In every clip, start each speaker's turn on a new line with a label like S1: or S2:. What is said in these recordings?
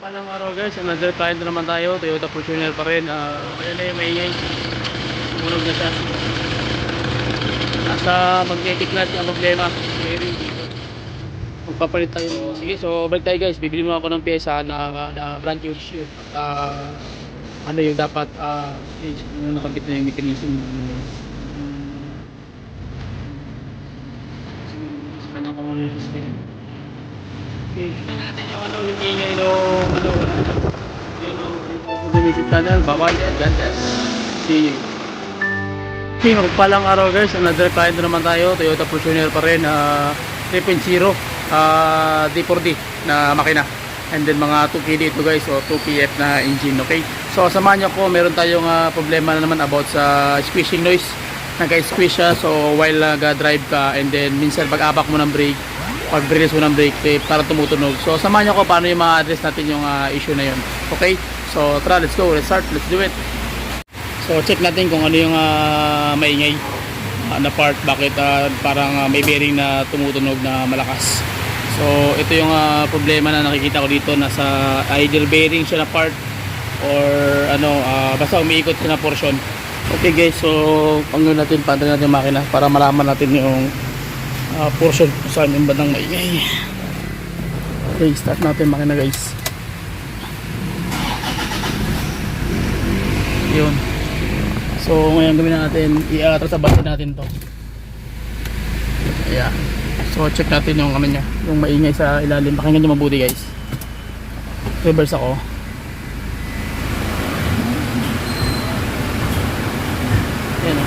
S1: Palang araw guys, another client na naman tayo, Toyota Fortuner pa rin. Ayan na yung maingay, tumunog na siya. Nasa magnetic nut yung problema, bearing dito. Magpapalit tayo. Sige, so balik tayo guys, bibili mo ako ng pyesa na brand new issue. Ano yung dapat, nakabit na yung mechanism. Ano ko muna yung system. Okay, natin yung yung ingay yung channel, bye-bye, God bless. See you. Okay, magpalang araw guys, another client na naman tayo, Toyota Fortuner pa rin, 3.0 D4D na makina, and then mga 2KD ito guys, o 2PF na engine. Okay, so samahan nyo ko, meron tayong problema na naman about sa squishing noise. Nagka-squish siya, so while nag-drive ka, and then minsan pag-apak mo ng brake, pag-release mo ng brake, para tumutunog. So samahan nyo ko paano yung ma-address natin yung issue na yun. Okay, so tara, let's go, let's start, let's do it. So check natin kung ano yung maingay na part, bakit parang may bearing na tumutunog na malakas. So ito yung problema na nakikita ko dito, nasa either bearing siya na part or basta umiikot siya na portion. Okay guys, so pangyon natin, pantay natin yung makina para malaman natin yung portion kung saan yung bandang maingay. Okay, start natin makina guys. Yun. So ngayon gawin natin, i-trasabasin natin to. Ayan. So check natin yung nya, yung maingay sa ilalim. Pakinggan nyo mabuti guys. Reverse ako. Ayan.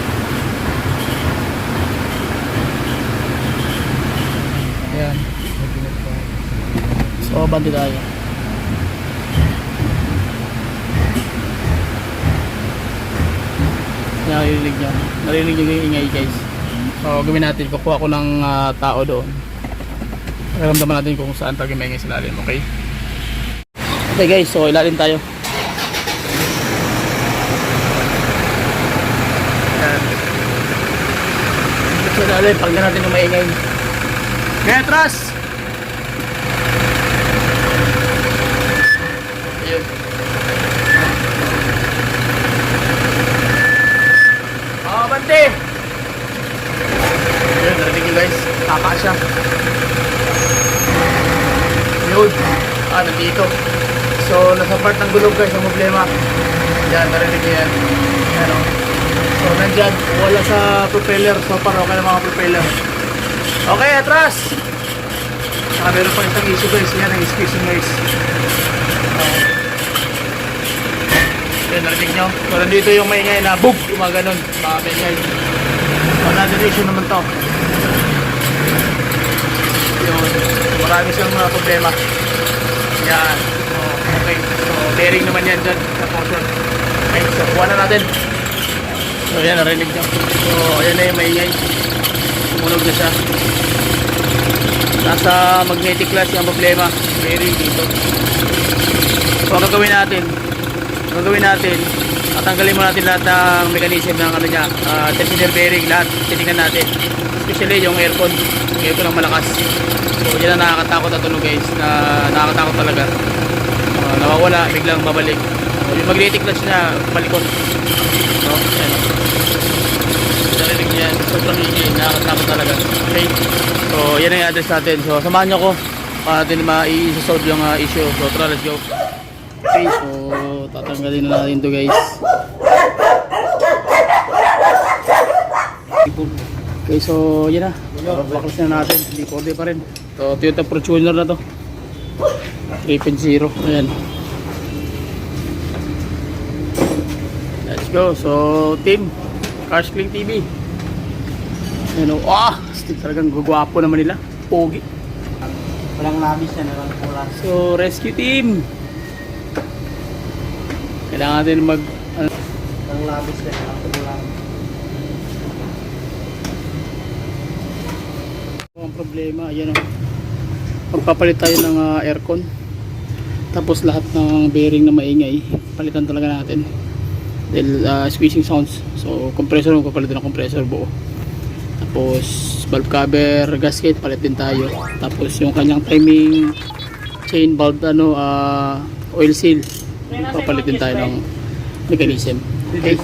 S1: Ayan. So bandi tayo. Narinig nyo yung ingay guys. So gawin natin, kukuha ko ng tao doon, pakiramdaman natin kung saan talaga maingay sa ilalim. Okay, okay guys, so ilalim tayo. Ayan. Sa ilalim, pakinggan natin yung maingay. Kaya atras! Ayun. Bante! Ayun, narinig nyo guys, tapa siya. Yun, nandito. So nasa part ng gulog guys ang problema. Yan, narinig nyo yan. Ano? So nandyan, wala sa propeller. So parang okay na mga propeller. Okay, atras! Saka meron pa isang issue guys, yan ang squeezing noise. Yan, narinig nyo. So nandito yung maingay na boom, yung mga ganun, mga maingay. Another issue naman to. Yun, marami siyang mga problema. Yan. Okay, so bearing naman yan dyan sa portion. Okay, so kuha na natin. So yan, narinig nyo. So ayan na yung maingay. Tumunog na siya. Nasa magnetic class yung problema, bearing dito. So ang gagawin natin, tatanggalin mo natin lahat ng mechanism ng niya, tensioner bearing, lahat titingnan natin, especially yung aircon ang malakas. So yan ang nakakatakot at tunog guys, na nakakatakot talaga. Nawawala, biglang babalik. So, yung magnetic clutch niya balikot. So yan, narinig niya yan, sobrang ingay, nakakatakot talaga. Okay, so yan ang i-address natin. So samahan nyo ko para natin ma-i-solve yung issue. So tara, let's go. Okay, so tatanggalin na natin to guys. Okay, so yan na, baklas na natin, D4D pa rin. So Toyota Fortuner na to, 3.0. ayan, let's go. So team Cars Clean TV, ayan o, stick, talagang gugwapo naman nila, pogi, walang labis yan, walang pula. So rescue team, kailangan natin ang labis na lang. Ang problema, ayan o, magpapalit tayo ng aircon, tapos lahat ng bearing na maingay palitan talaga natin dahil squeezing sounds. So compressor, magpapalitan ng compressor buo, tapos valve cover, gasket palit din tayo, tapos yung kanyang timing chain valve oil seal. Papalit din tayo ng mechanism. Okay?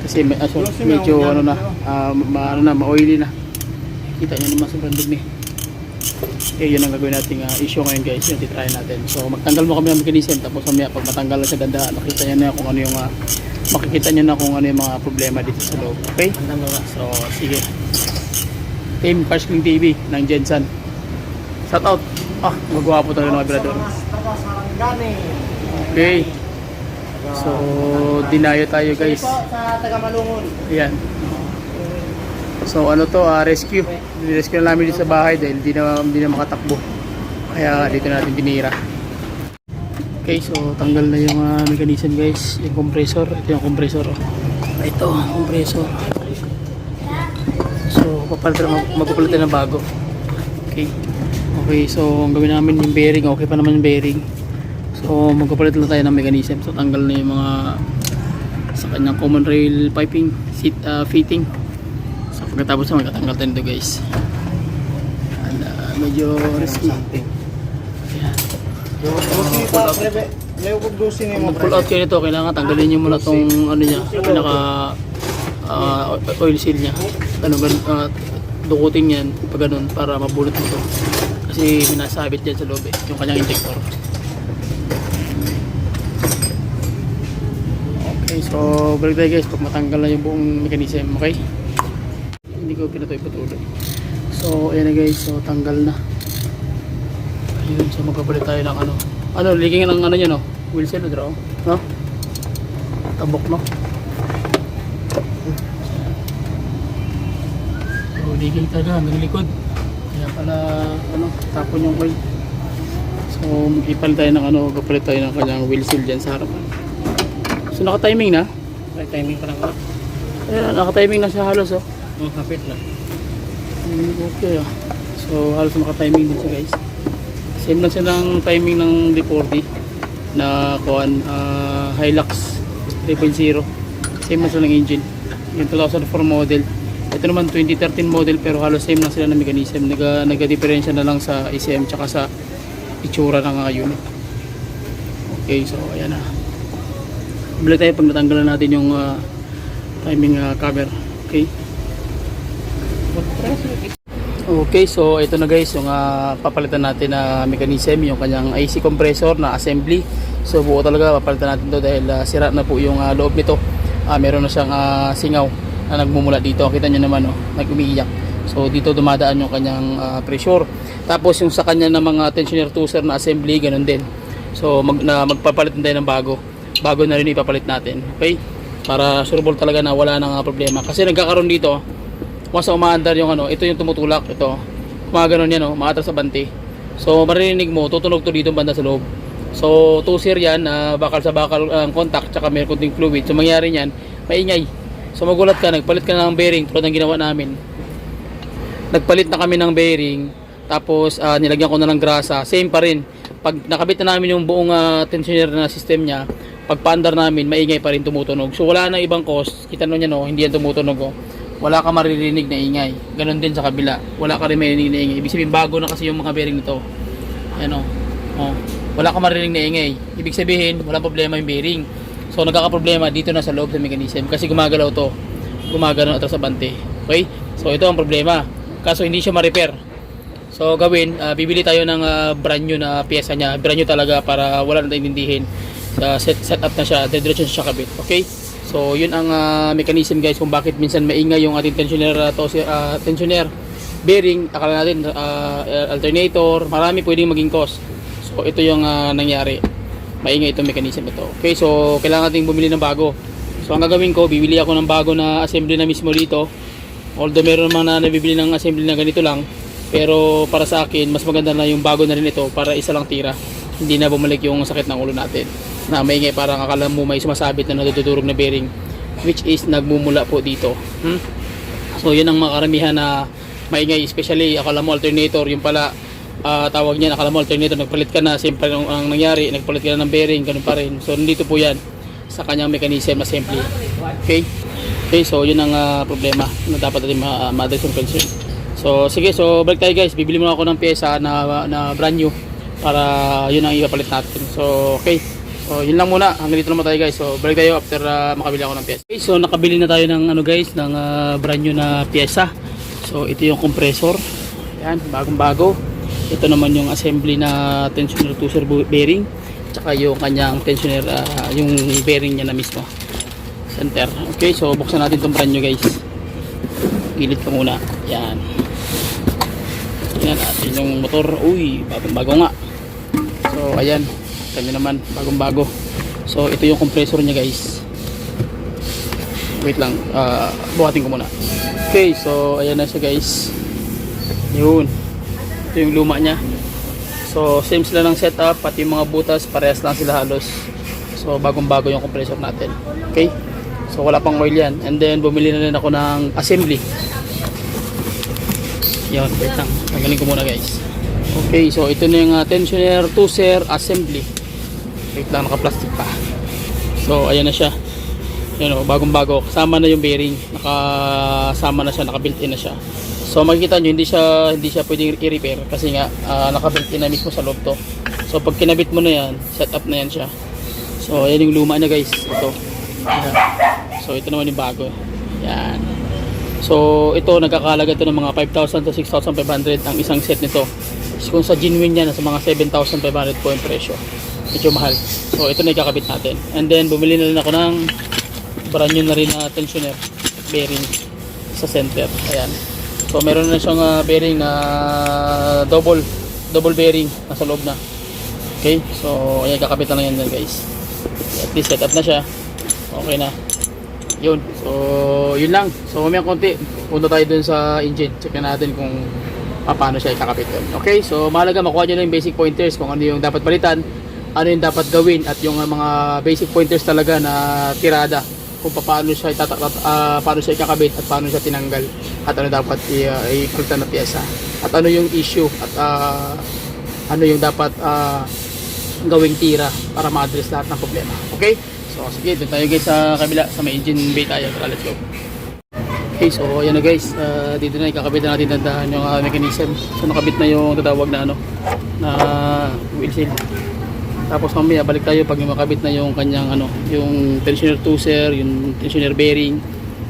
S1: Kasi medyo ano na, ma-oily na. Kita nyo naman sobrang dumi. Okay, yun ang gagawin nating issue ngayon guys, yung titry natin. So magtanggal mo kami ng mechanism, tapos mamaya pag matanggal na sa ganda, makikita nyo na kung ano yung makikita nyo na kung ano yung mga problema dito sa loob. Okay? So sige. Team Cars King TV ng Jensan. Shout out. Magwapo talaga ng vibrador. Okay. So dinayo tayo guys.
S2: Sa Tagamalungon.
S1: Ayan. So ano to, rescue. Rescue na namin dito sa bahay dahil hindi na makatakbo. Kaya dito natin tinira. Okay, so tanggal na yung mechanism guys, yung compressor. Ito yung compressor. Ito, compressor. So magpapalitan ng bago. Okay. Okay, so ang gawin namin yung bearing, okay pa naman yung bearing. So magpapalit lang tayo ng mechanism. So tanggal na yung mga sa kanyang common rail piping seat fitting. So pagkatapos na magtatanggal tayo nito guys. And medyo risky. Ayan. Mag-pull out kayo nito, kailangan tanggalin nyo muna tong ano niya, pinaka oil seal niya. Dukutin yan pag ganun para mabulot ito. Kasi minasabit dyan sa loob yung kanyang injector. Okay, so balik tayo guys pag matanggal na yung buong mechanism, okay? Hindi ko pinatuloy. So ayan na guys, so tanggal na. Ayun, so magpapalit tayo ng leaking ng ano niya, no? Wheel seal, no? Tabok, no? So leaking talaga hanggang likod. Kaya pala tapon yung oil. So ipalit tayo ng magpapalit tayo ng kanyang wheel seal dyan sa harapan. So naka-timing na?
S2: Timing pa lang ako.
S1: Ayan, naka-timing na siya halos, oh.
S2: Hapit na.
S1: Okay, so halos naka-timing din siya guys. Same lang siya ng timing ng D40 na Hilux 3.0. Same lang sila ng engine. Yung 2004 model. Ito naman 2013 model pero halos same lang sila ng mechanism. Nagka-diferensya na lang sa ECM tsaka sa itsura ng unit. Okay, so ayan na. Balik tayo pag natanggalan natin yung timing cover. Okay. Okay, so ito na guys yung papalitan natin na mechanism, yung kanyang IC compressor na assembly. So buo talaga papalitan natin to dahil sira na po yung loob nito. Meron na siyang singaw na nagmumula dito. Kita nyo naman, nag-umiiyak. So dito dumadaan yung kanyang pressure. Tapos yung sa kanya na mga tensioner tooser na assembly, ganun din. So magpapalit tayo ng bago na rin ipapalit natin. Okay? Para sureball talaga na wala nang problema. Kasi nagkakaroon dito, once umaandar yung ito yung tumutulak, ito. Kumaganon yan, maatras sa bante. So maririnig mo, tutunog to dito banda sa loob. So tuser yan, bakal sa bakal ang contact, tsaka may kunting fluid. So mangyari niyan, maingay. So magulat ka, nagpalit ka ng bearing, tulad ng ginawa namin. Nagpalit na kami ng bearing, tapos nilagyan ko na ng grasa, same pa rin. Pag nakabit na namin yung buong tensioner na system niya, pag paandar namin, maingay pa rin tumutunog. So wala na ibang cause, kita nyo yan, hindi yan tumutunog. Wala ka maririnig na ingay. Ganon din sa kabila, wala ka rin maririnig na ingay. Ibig sabihin bago na kasi yung mga bearing nito. Ayan wala ka maririnig na ingay. Ibig sabihin wala problema yung bearing. So nagkakaproblema dito na sa loob sa mechanism kasi gumagalaw to, gumagalaw atras sa bante. Okay, so ito ang problema, kaso hindi siya ma-repair. So gawin, bibili tayo ng brand new na pyesa niya, brand new talaga para wala na tayong intindihin. Set up na siya, diretso siya kabit. Okay, so yun ang mechanism guys kung bakit minsan maingay yung ating tensioner bearing. Akala natin alternator, marami pwedeng maging cause. So ito yung nangyari, maingay itong mechanism ito. Okay, so kailangan natin bumili ng bago. So ang gagawin ko, bibili ako ng bago na assembly na mismo dito. Although meron naman na nabibili ng assembly na ganito lang, pero para sa akin mas maganda na yung bago na rin ito para isa lang tira, hindi na bumalik yung sakit ng ulo natin na maingay. Parang akala mo may sumasabit na nadudurog na bearing, which is nagmumula po dito. So yun ang makaramihan na maingay, especially akala mo alternator, yung pala tawag niyan, akala mo alternator, nagpalit ka na, siyempre ang nangyari, nagpalit ka na ng bearing, ganun pa rin. So nandito po yan sa kanyang mechanism assembly. Okay, so yun ang problema na dapat natin ma-address yung concern. So sige, so balik tayo guys, bibili muna ako ng pyesa na brand new para yun ang ipapalit natin. So okay, so yun lang muna, hanggang dito naman tayo guys. So balik tayo after makabili ako ng pyesa. Okay, so nakabili na tayo ng ano guys, ng brand new na pyesa. So ito yung compressor, yan, bagong bago. Ito naman yung assembly na tensioner tooser bearing, tsaka yung kanyang tensioner, yung bearing niya na mismo, center. Okay, so buksan natin itong brand new guys. Gilid ka muna, yan. Yan natin yung motor. Uy, bagong bago nga. So ayan, kanya naman, bagong bago. So ito yung compressor niya guys. Wait lang, buhatin ko muna. Okay, so ayan na siya guys. Yun, ito yung luma niya. So same sila ng setup, pati yung mga butas parehas lang sila halos. So bagong bago yung compressor natin. Okay, so wala pang oil yan. And then bumili na rin ako ng assembly. Yun, wait lang, tanggalin ko muna guys. Okay, so ito na yung tensioner tooser assembly. Wait lang, naka-plastic pa. So ayan na siya. Yun o, bagong bago. Kasama na yung bearing, nakasama na siya, naka-built-in na siya. So makikita nyo, hindi siya pwedeng i-repair kasi nga naka-built-in na mismo sa loob to. So pag kinabit mo na yan, set up na yan siya. So ayan yung luma niya guys. Ito. Ayan. So ito naman yung bago. Yan. So ito, nagkakalaga ito ng mga 5,000 to 6,500 ang isang set nito. So, kung sa genuine niya, nasa mga 7,500 po yung presyo. Medyo mahal. So ito na ikakabit natin. And then bumili na rin ako ng brand new na rin na tensioner bearing sa center. Ayan. So meron na siyang bearing na double bearing nasa loob na. Okay, so ayan, kakabit na lang yan guys. At least set up na siya. Okay na. Yun, so yun lang. So mamaya konti, punta tayo dun sa engine. Check na natin kung paano siya ikakabit yun. Okay, so mahalaga makuha nyo lang yung basic pointers kung ano yung dapat palitan, ano yung dapat gawin, at yung mga basic pointers talaga na tirada kung paano siya paano siya ikakabit at paano siya tinanggal, at ano dapat ipalitan na piyesa, at ano yung issue, at ano yung dapat gawing tira para ma-address lahat ng problema. Okay, so sige, doon tayo guys sa kabila, sa may engine bay tayo. Let's go. Okay, so ayan na guys, dito na ikakabit na natin dandahan yung mechanism. So nakabit na yung tatawag na ano, na wheel seal. Tapos mamaya balik tayo pag makabit na yung kanyang ano, yung tensioner tooser, yung tensioner bearing,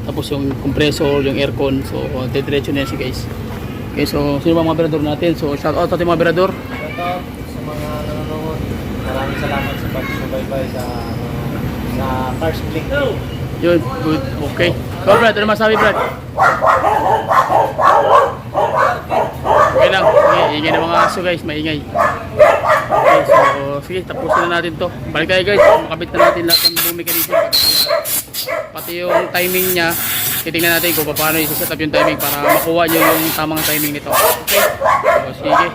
S1: tapos yung compressor, yung aircon. So diretso na yan si guys. Okay, so sino ba mga operador natin? So shout out sa ating mga operador.
S2: Shout out sa mga nanonood. Maraming salamat sa pagsubaybay sa Cars Click.
S1: Yun, good. Okay. So Brad, ano masabi Brad? Okay lang. Okay, ingay ng mga aso guys, maingay. Okay, so sige, tapusin na natin to. Balik tayo guys, makabit na natin lahat ng buong mechanism. Pati yung timing niya, titingnan natin kung paano i-set up yung timing para makuha nyo yung tamang timing nito. Okay? So sige.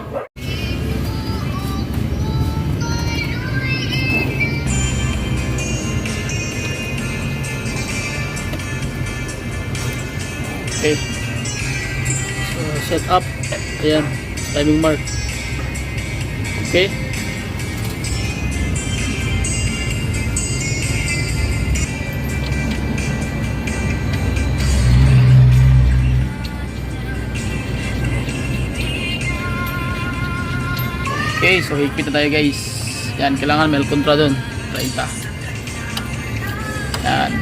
S1: Okay, so set up, ayan, timing mark. Okay, okay, so higpit na tayo guys. Yan, kailangan may kontra dun, 30. Yan.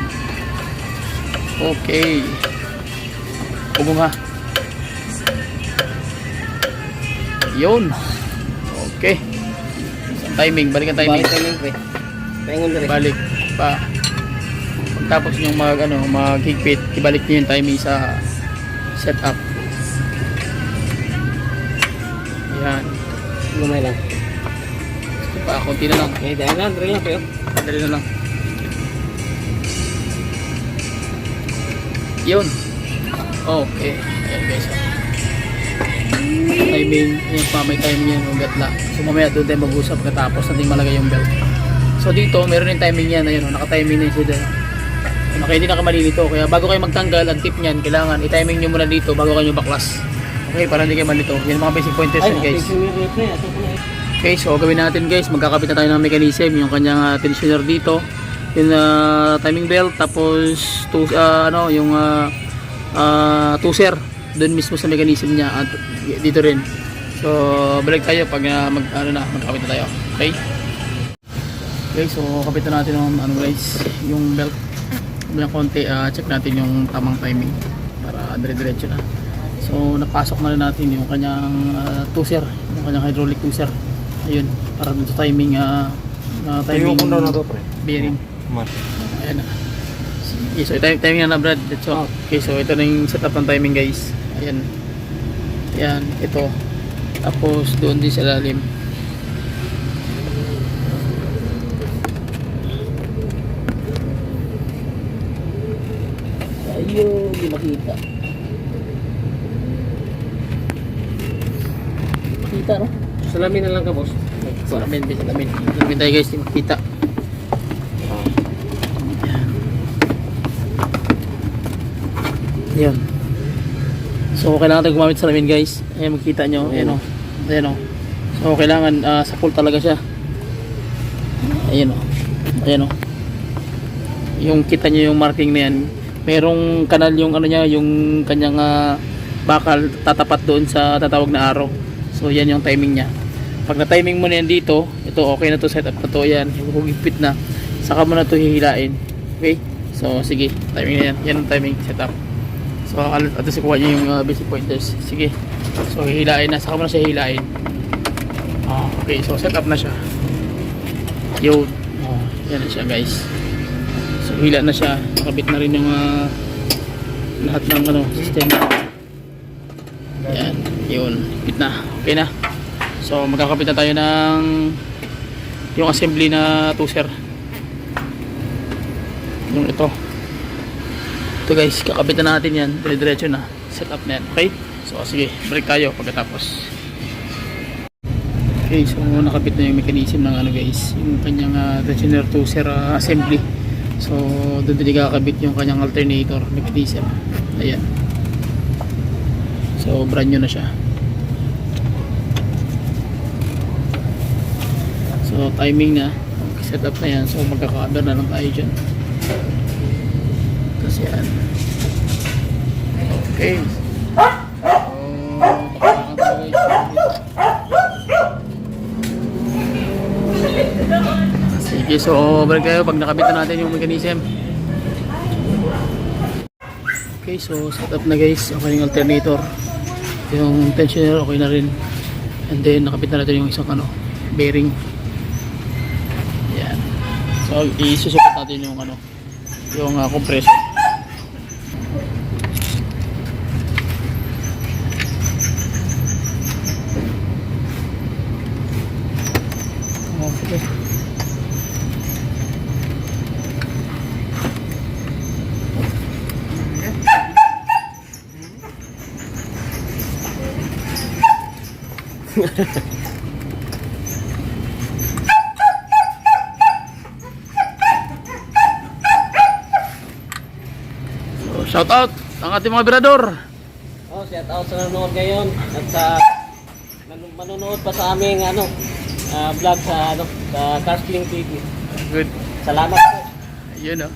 S1: Okay, hubong ha. Yun. Okay. So, timing, balik ang timing.
S2: Balik timing pre. Paingon na rin.
S1: Balik pa. Pagtapos nyo maghigpit, ibalik nyo yung timing sa setup. Yan.
S2: Lumay lang.
S1: Ito pa, konti na lang.
S2: Okay, dahil lang. Dali lang kayo.
S1: Dali na lang. Yun. Okay. Ayan guys. Timing. Ayan pa, may timing yan yung gatla. So mamaya doon tayo mag-usap katapos natin malagay yung belt. So dito, meron yung timing yan. Ayun, naka-timing na yun dyan. So, hindi nakamali nito. Kaya bago kayo magtanggal, ang tip nyan, kailangan i-timing nyo muna dito bago kayo baklas. Okay, para hindi kayo malito. Yan mga basic pointers yan guys. Okay, so gawin natin guys. Magkakabit na tayo ng mechanism. Yung kanyang tensioner dito. Yung timing belt. Tapos, yung tooser doon mismo sa mechanism niya, at dito rin So balik tayo pag magkakabit na tayo. Okay? Okay, so kapitan natin yung guys, yung belt. Bilang konti, check natin yung tamang timing para dire-diretso na. So napasok na rin natin yung kanyang tuser, yung kanyang hydraulic tuser. Ayun, para dun sa timing timing bearing. Ayan na. Okay, so timing na Brad. So, okay, so ito na yung setup ng timing guys. Ayan. Ayan, ito. Tapos doon din sa lalim. Ayun, di makita. Makita, no?
S2: Salamin na lang ka, boss.
S1: Salamin. Salamin tayo guys, di makita. Ayan. So, kailangan tayo gumamit sa salamin guys. Ayan, makita nyo. Ayan, o. Ayan, o. So, kailangan sa full talaga siya. Ayan, o. Ayan, o. Yung kita nyo yung marking na yan. Merong kanal yung ano niya, yung kanyang bakal tatapat doon sa tatawag na arrow. So yan yung timing niya. Pag na-timing mo na yan dito, ito okay na to, setup na to, yan, higpit na. Saka mo na to hihilain. Okay? So sige, timing na yan. Yan ang timing setup. So ato si kuha niya yung basic pointers. Sige. So hihilain na, saka mo na siya hihilain. Okay, so setup na siya. Yun. Yan na siya guys. So hila na siya, nakabit na rin yung lahat ng system. Yan, yun, hit na, okay na. So magkakabit na tayo ng yung assembly na tuser. Yung ito guys, kakabit na natin yan, dire-diretso na, set up na yan, okay? So sige, balik tayo pagkatapos. Okay, so nakabit na yung mechanism ng guys, yung kanyang tensioner tuser assembly. So doon din kakabit yung kanyang alternator mechanism. Ayan. So brand new na siya. So timing na, set up na yan. So magkaka-cover na lang tayo dyan. Tapos yan. Okay. Sige, so balik kayo pag nakabit na natin yung mechanism. Okay, so set up na guys. Okay yung alternator. Yung tensioner okay na rin. And then nakabit na natin yung isang bearing. Yan. So isusukat natin yung yung compressor. Okay. So, shout out ang ating mga birador.
S2: Shout out sa nanonood ngayon at sa manonood pa sa aming vlog sa sa Carsling TV.
S1: Good.
S2: Salamat po.
S1: Ayun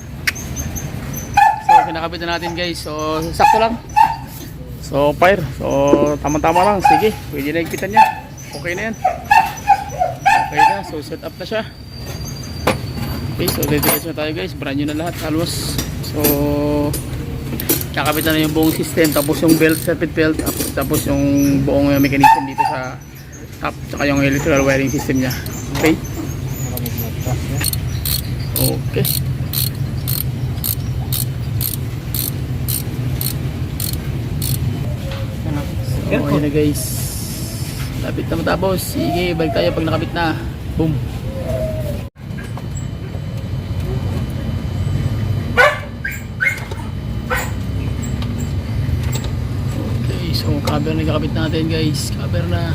S1: So kinakabit na natin guys. So sakto lang. So fire. So tama-tama lang. Sige, pwede na higpitan niya. Okay na yan. Okay na. So set up na siya. Okay, so dediretso na tayo guys. Brand new na lahat halos. So kakabit na yung buong system. Tapos yung belt, circuit belt. Tapos yung buong mechanism dito sa top. Tsaka yung electrical wiring system niya. Okay. Okay. So, ayan na guys. Lapit na matapos. Sige, balik tayo pag nakabit na. Boom. Okay, so cover na kakabit natin guys. Cover na.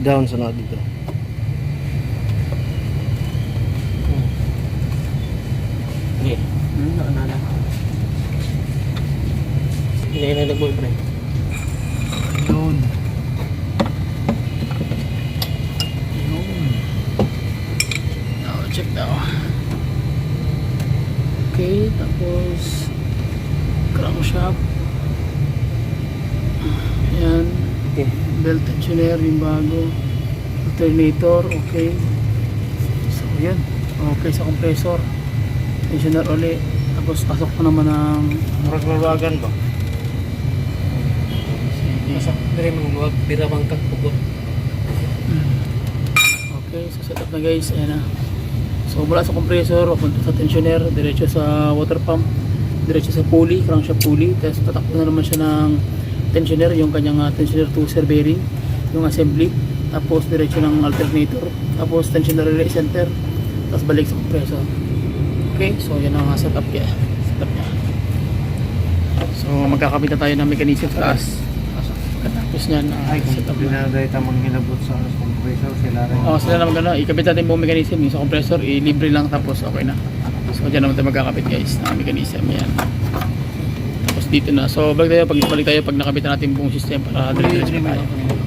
S3: down sa na dito.
S2: Sige. Naalala. Hindi na nag-boyfriend.
S1: Yun. Yun. Now, check daw. Okay, tapos crankshaft. Ayan.
S2: Okay.
S1: Belt tensioner yung bago. Alternator, okay. So, yan. Okay sa compressor. Tensioner uli. Tapos pasok pa naman ng
S3: Murag lawagan ba?
S2: Masak dari mong bira bang kagpukot.
S1: okay, so setup na guys. Ayan na. So mula sa compressor, papunta sa tensioner, diretso sa water pump, diretso sa pulley, crankshaft pulley. Tapos tatakbo na naman siya ng tensioner, yung kanyang tensioner to serve bearing, yung assembly. Tapos diretso ng alternator, tapos tensioner relay center, tapos balik sa compressor. Okay, so yan ang setup niya. So magkakabit na tayo ng mechanism sa taas. Tapos niyan, setup na.
S3: Dahil tamang hinabot sa compressor sila rin.
S1: Sila naman gano'n. Ikabit natin buong mechanism. Yung sa compressor, libre lang tapos okay na. So dyan naman tayo magkakabit guys na mechanism. Yan. Tapos dito na. So balik tayo pag nakabit na natin buong system para diretso na tayo.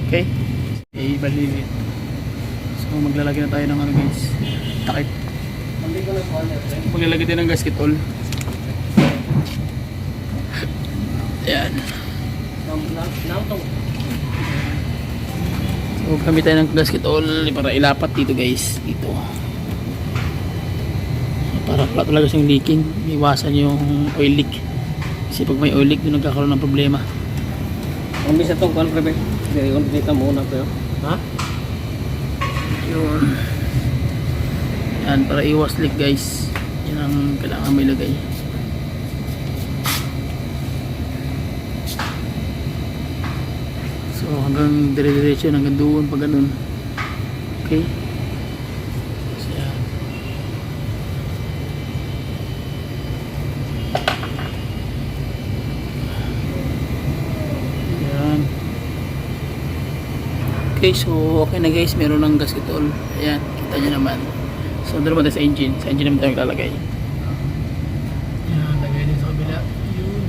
S1: Okay? Balik. So maglalagay na tayo ng ano guys. Takip. Maglalagay tayo ng gasket all. Yan. So gamit tayo ng gasket all para ilapat dito guys. Dito. Para wala talaga siyang leaking. Iwasan yung oil leak. Kasi pag may oil leak, doon nagkakaroon ng problema.
S2: Kung bisa tong kuan prebe. Dili on dito muna pero. Ha?
S1: Yun. Yan, para iwas leak guys. Yan ang kailangan may lagay. So hanggang dire-diretso hanggang doon pag ganun. Okay. So yan. Yan. Okay, so okay na guys, meron ng gasket all. Ayan, kita nyo naman. So doon naman tayo sa engine. Sa engine naman tayo maglalagay. Ayan, lagay din sa kabila. Yun.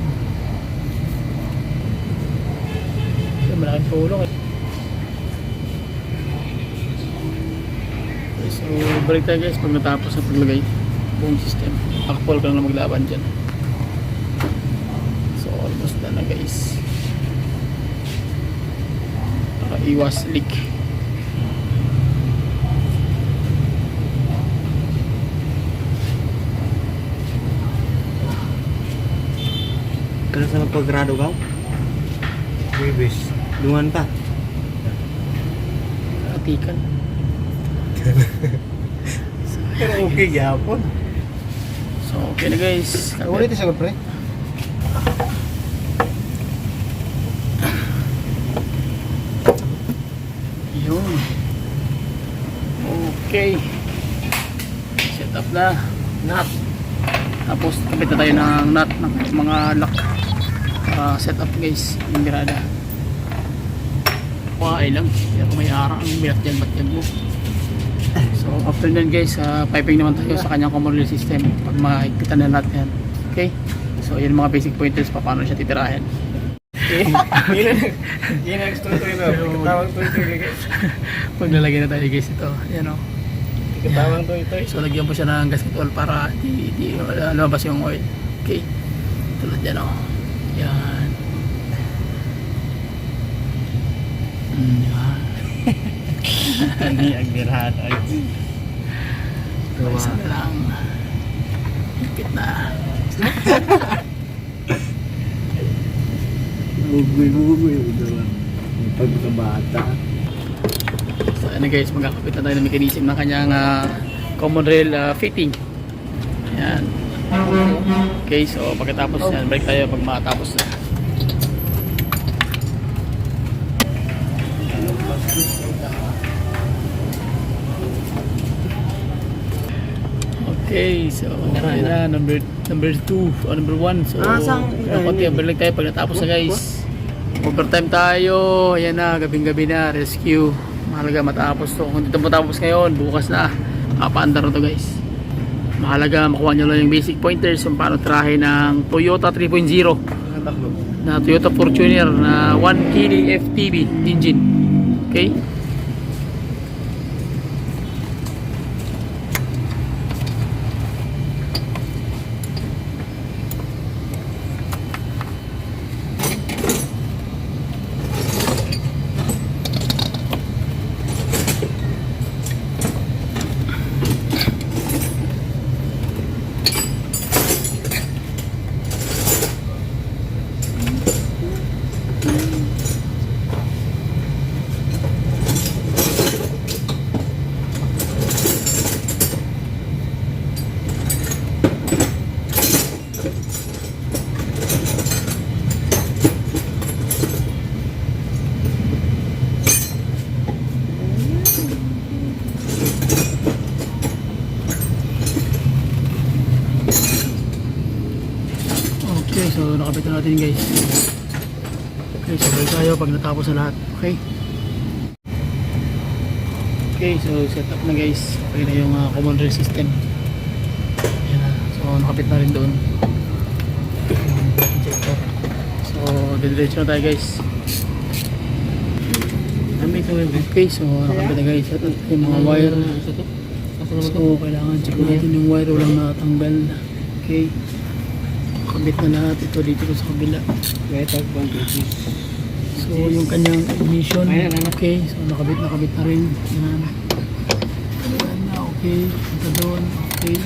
S1: So malaking tulong. Okay, so balik tayo guys pag natapos ang paglagay buong system. Akpol ka lang maglaban dyan. So almost done na guys. Para iwas leak.
S3: Kano sa nagpagrado ka? Bibis. Dungan ka.
S1: Atikan.
S3: Pero okay yapon.
S1: So okay na guys.
S3: Ulit sa pre.
S1: Yun. Okay. Set up na. Nut. Tapos kapit na tayo ng nut ng mga lock. Set up guys. Yung birada. Ay lang. Kaya kung may arang ang bilat dyan, ba't yan mo? So after nyan guys, piping naman tayo sa kanyang common relay system. Pag makikita na natin yan. Okay? So yun mga basic pointers pa paano siya titirahin.
S3: Yan ang tuloy na. Katawang tuloy guys.
S1: Paglalagay na tayo guys ito. Yan o.
S3: Katawang tuloy.
S1: So lagyan po siya ng gasket oil para di lumabas yung oil. Okay. Tulad yan o. Yan. Yan.
S3: Hindi ang birhan.
S1: Isa na lang. Higpit na.
S3: Ugoy. Pagkabata.
S1: So ano guys, magkakapit na tayo ng mechanism ng kanyang common rail fitting. Ayan. Okay, so pagkatapos yan, balik tayo pag matapos na. Okay, so ayan na, number 2 o number 1. So konti balik tayo pag natapos na guys. Overtime tayo. Ayan na, gabing-gabi na, rescue. Mahalaga matapos to. Kung dito matapos ngayon, bukas na papaandar na to guys. Mahalaga makuha nyo lang yung basic pointers kung paano trahe ng Toyota 3.0 na Toyota Fortuner na 1 kg FTB engine. Okay? Okay, so nakabit na natin guys. Okay, so balik tayo pag natapos na lahat. Okay. Okay, so set up na guys. Okay na yung common rail system. Ayan na. So nakabit na rin doon. Injector. So didiretso na tayo guys. Okay, so nakabit na guys. Set up yung mga wire. So kailangan check natin yung wire. Walang natanggal. Okay. Kabit na lahat ito dito sa kabila. So yung kanyang ignition, okay, so nakabit na rin. Yan. Yan na, okay. Ito doon, okay.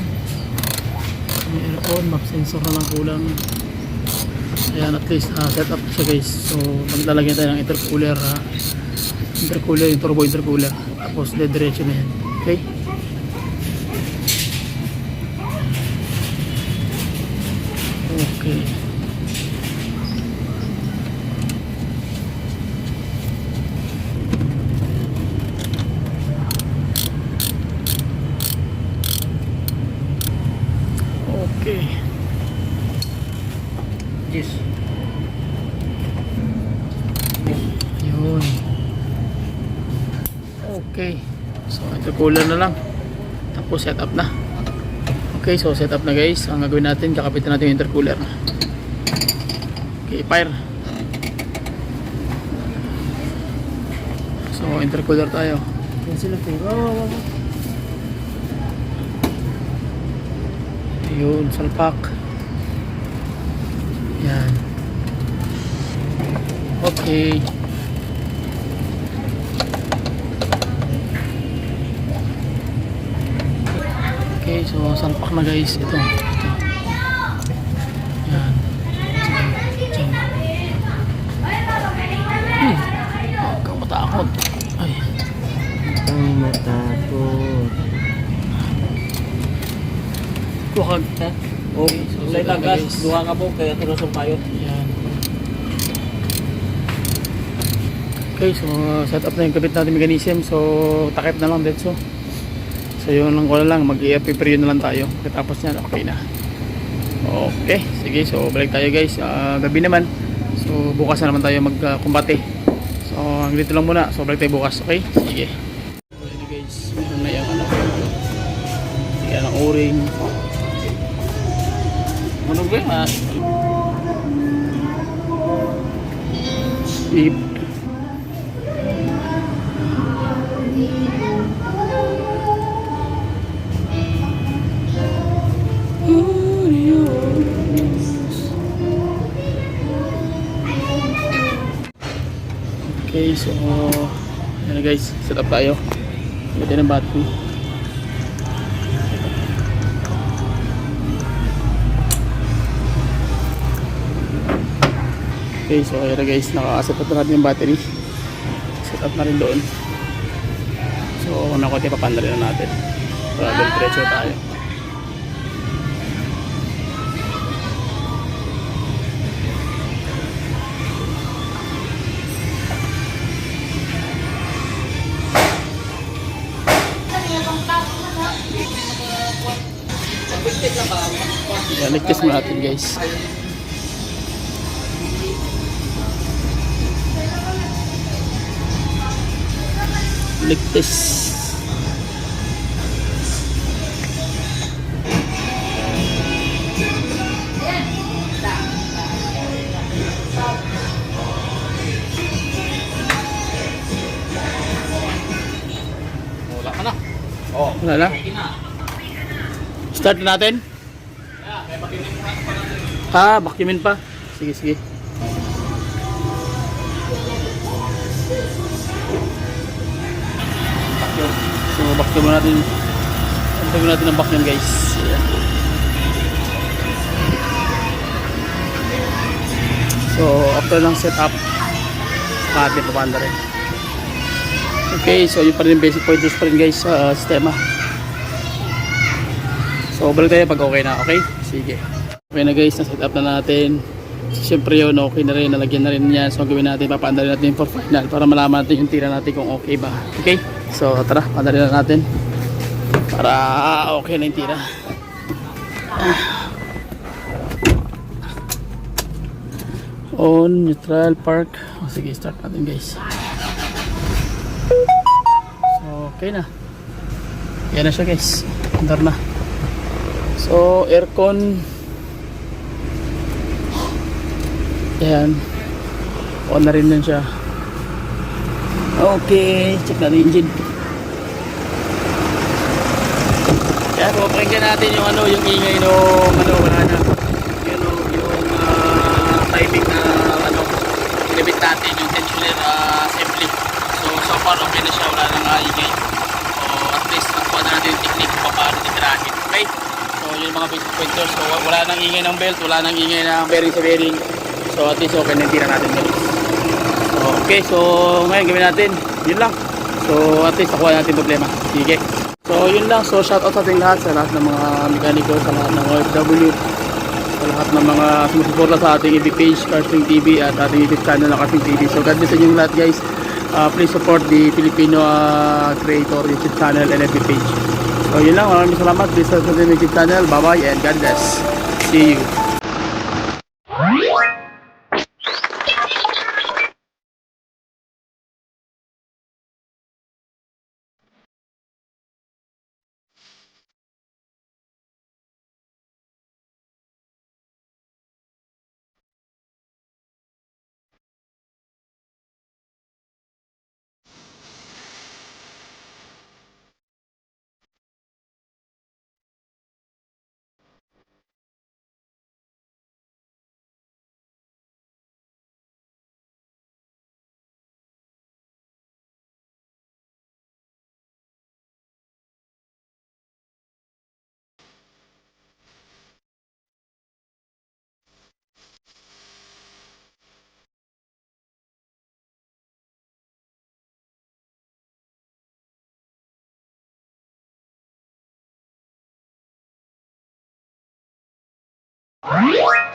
S1: May aircon, map sensor na lang kulang. Ayan, at least set up siya guys. So maglalagyan tayo ng intercooler, yung turbo intercooler. Tapos diretso na yan, okay. Okay. Okay.
S2: Yes.
S1: Yun. Okay. So intercooler na lang. Tapos set up na. Okay, so set up na guys. Ang gagawin natin, kakapitan natin yung intercooler. Okay, fire. So intercooler tayo.
S2: Yan sila pero.
S1: Yun, salpak. Yan. Okay. Okay, so salpak na guys. Ito. Yan. Diyan. Huwag kang matakot. Ay.
S2: Ang matakot.
S1: Kuhag.
S2: Oh,
S1: so
S2: ulay
S1: set up na,
S2: tagas,
S1: guys.
S2: duha ka po kaya tunusong payo.
S1: Yan. Okay, so set up na yung kabit natin mechanism. So takip na lang dito. So yun lang ko na lang, mag-ERP period na lang tayo. Tapos yan, okay na. Okay, sige, so balik tayo guys. Gabi naman. So bukas na naman tayo magkumbate. So hanggang dito lang muna. So balik tayo bukas, okay? Sige. Okay na guys, meron na yung ano. Yan ang o-ring. Ano ba yan? Beep. Okay, so yan na guys, set up tayo. Pwede ng battery. Okay, so yan na guys, naka-set up na natin yung battery. Set up na rin doon. So nakote papanda rin na natin para diretso tayo. Yan, ligtas mo natin guys. Ligtis.
S2: Wala ka na.
S1: Wala na. Start na natin. Vacuumin pa. Sige, sige. So, vacuum natin. Antagin natin ang vacuum, guys. Ayan. So, after lang setup, saka natin papanda rin. Okay, so yung pa rin basic pointers pa rin, guys, sa sistema. So, balik tayo pag okay na, okay? Sige. Okay na, guys, na-setup na natin. Siyempre yun, okay na rin, nalagyan na rin yan. So, gawin natin, papaanda rin natin for final para malaman natin yung tira natin kung okay ba. Okay? So, tara, paanda rin na natin para okay na yung tira. On, neutral, park. O, sige, start natin, guys. So, okay na. Yan na siya, guys. Andar na. So, aircon. Ayan. On na rin din siya. Okay. Check natin engine. Kaya po, pakinggan natin yung ano, yung ingay nung ano, wala na. Yung typing na ano, inibit natin yung tensioner assembly. So far okay na siya, wala nang ingay. So at least nakuha na natin yung technique kung paano titirahin. Okay? So yun yung mga basic pointers. So wala nang ingay ng belt, wala nang ingay ng bearing sa bearing. So at least okay na yung tira natin, guys. So, okay, so ngayon gawin natin, yun lang. So at least nakuha natin problema. Sige. So yun lang, so shout out sa ating lahat, sa lahat ng mga mekaniko, sa lahat ng OFW, sa lahat ng mga sumusuporta sa ating EB page, Carsling TV, at ating YouTube channel na Carsling TV. So God bless sa inyong lahat, guys. Please support the Filipino Creator YouTube channel and FB page. So yun lang, maraming salamat. Please subscribe to YouTube channel. Bye bye and God bless. See you. What?